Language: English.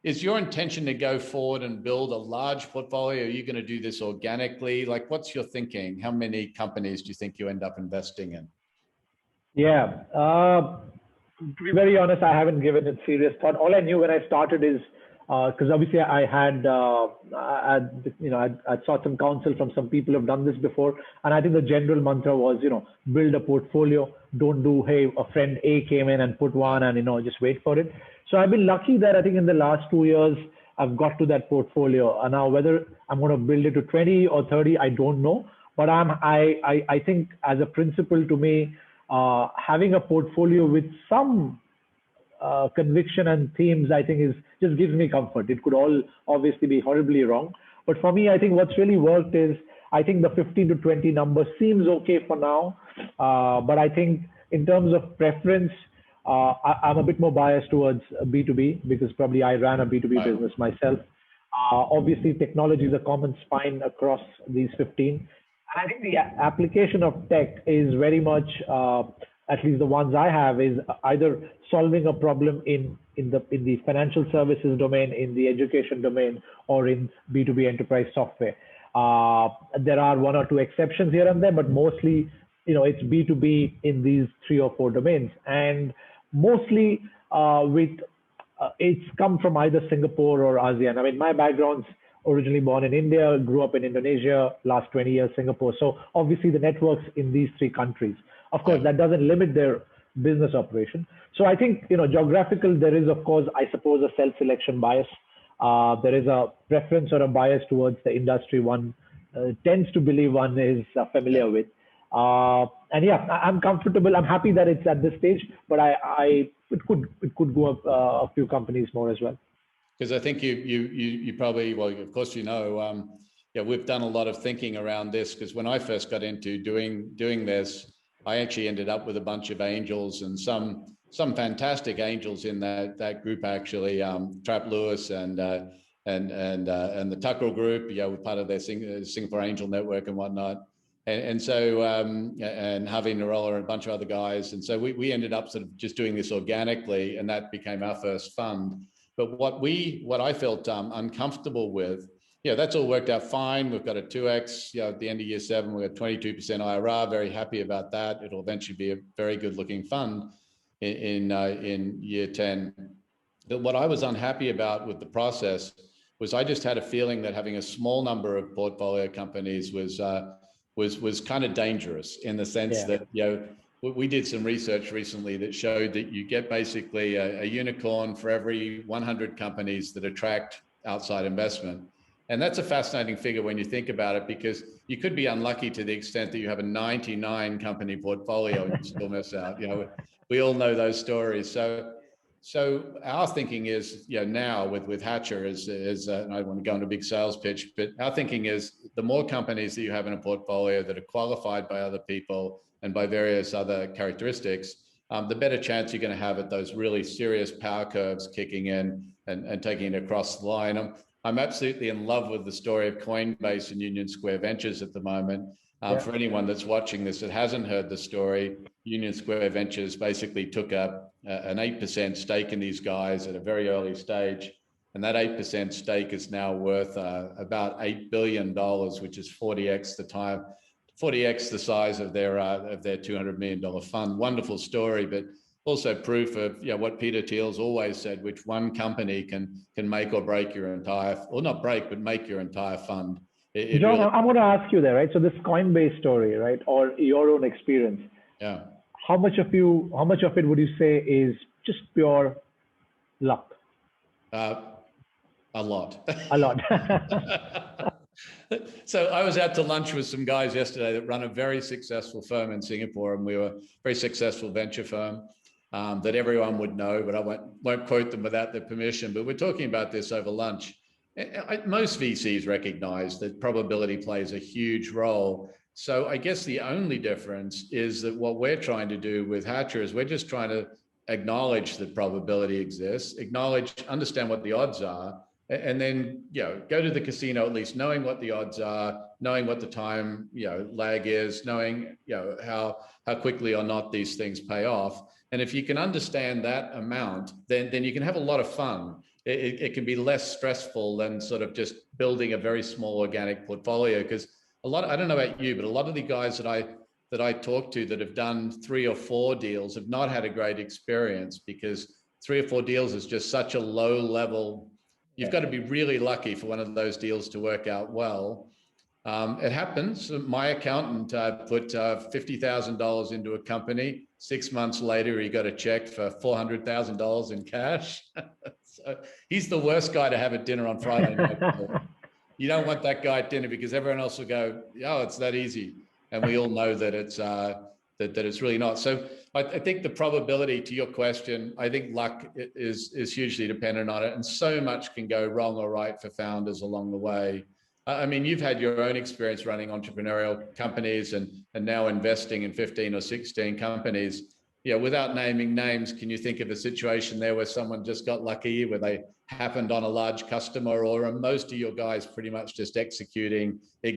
is your intention to go forward and build a large portfolio? Are you going to do this organically? Like, what's your thinking? How many companies do you think you end up investing in? Yeah. To be very honest, I haven't given it serious thought. All I knew when I started is because obviously I had, I sought some counsel from some people who've done this before, and I think the general mantra was, build a portfolio. Don't do, hey, a friend A came in and put one, and just wait for it. So I've been lucky that I think in the last 2 years I've got to that portfolio. And now whether I'm going to build it to 20 or 30, I don't know. But I think as a principle to me, having a portfolio with some conviction and themes, I think just gives me comfort. It could all obviously be horribly wrong, but for me, I think what's really worked is I think the 15 to 20 number seems okay for now. But I think in terms of preference, I'm a bit more biased towards B2B because probably I ran a B2B business myself. Obviously, technology is a common spine across these 15. And I think the application of tech is very much, at least the ones I have, is either solving a problem in the financial services domain, in the education domain, or in B2B enterprise software. There are one or two exceptions here and there, but mostly, it's B2B in these 3 or 4 domains. And mostly it's come from either Singapore or ASEAN. I mean, my background's originally born in India, grew up in Indonesia, last 20 years Singapore. So obviously the networks in these 3 countries. Of course, that doesn't limit their business operation. So I think, geographical, there is, of course, I suppose, a self-selection bias. There is a preference or a bias towards the industry one tends to believe one is familiar with. And yeah, I'm comfortable. I'm happy that it's at this stage, but it could go up a few companies more as well. Because I think you probably, well, of course, we've done a lot of thinking around this, because when I first got into doing this, I actually ended up with a bunch of angels, and some fantastic angels in that group, actually. Trap Lewis and the Tucker Group, we're part of their Singapore Angel Network and whatnot. And so Javi Narola and a bunch of other guys. And so we ended up sort of just doing this organically, and that became our first fund. But what I felt uncomfortable with, that's all worked out fine. We've got a 2x, at the end of year 7, we've got 22% IRR, very happy about that. It'll eventually be a very good looking fund in year 10. But what I was unhappy about with the process was I just had a feeling that having a small number of portfolio companies was kind of dangerous, in the sense that, we did some research recently that showed that you get basically a unicorn for every 100 companies that attract outside investment. And that's a fascinating figure when you think about it, because you could be unlucky to the extent that you have a 99 company portfolio and you still miss out. We all know those stories. So our thinking is, now with Hatcher is and I don't want to go into a big sales pitch, but our thinking is the more companies that you have in a portfolio that are qualified by other people and by various other characteristics, the better chance you're going to have at those really serious power curves kicking in and taking it across the line. I'm absolutely in love with the story of Coinbase and Union Square Ventures at the moment. For anyone that's watching this that hasn't heard the story, Union Square Ventures basically took up an 8% stake in these guys at a very early stage. And that 8% stake is now worth about $8 billion, which is 40x the size of their $200 million fund. Wonderful story, but also proof of what Peter Thiel's always said, which one company can make or break your entire, or not break, but make your entire fund. John, really, I'm going to ask you there, right? So this Coinbase story, right, or your own experience. Yeah. How much of it would you say is just pure luck? A lot. A lot. So I was out to lunch with some guys yesterday that run a very successful firm in Singapore, and we were a very successful venture firm that everyone would know, but I won't quote them without their permission. But we're talking about this over lunch. Most VCs recognize that probability plays a huge role. So I guess the only difference is that what we're trying to do with Hatcher is we're just trying to acknowledge that probability exists, understand what the odds are, and then go to the casino at least knowing what the odds are, knowing what the time lag is, knowing how quickly or not these things pay off. And if you can understand that amount, then you can have a lot of fun. it can be less stressful than sort of just building a very small organic portfolio. Because I don't know about you, but a lot of the guys that I talk to that have done 3 or 4 deals have not had a great experience, because 3 or 4 deals is just such a low level. You've got to be really lucky for one of those deals to work out well. It happens. My accountant put $50,000 into a company. 6 months later, he got a check for $400,000 in cash. So he's the worst guy to have at dinner on Friday night. You don't want that guy at dinner, because everyone else will go, "Oh, it's that easy," and we all know that it's that it's really not. So I think the probability, to your question, I think luck is hugely dependent on it, and so much can go wrong or right for founders along the way. I mean, you've had your own experience running entrepreneurial companies and now investing in 15 or 16 companies. Yeah, without naming names, can you think of a situation there where someone just got lucky, where they happened on a large customer, or are most of your guys pretty much just executing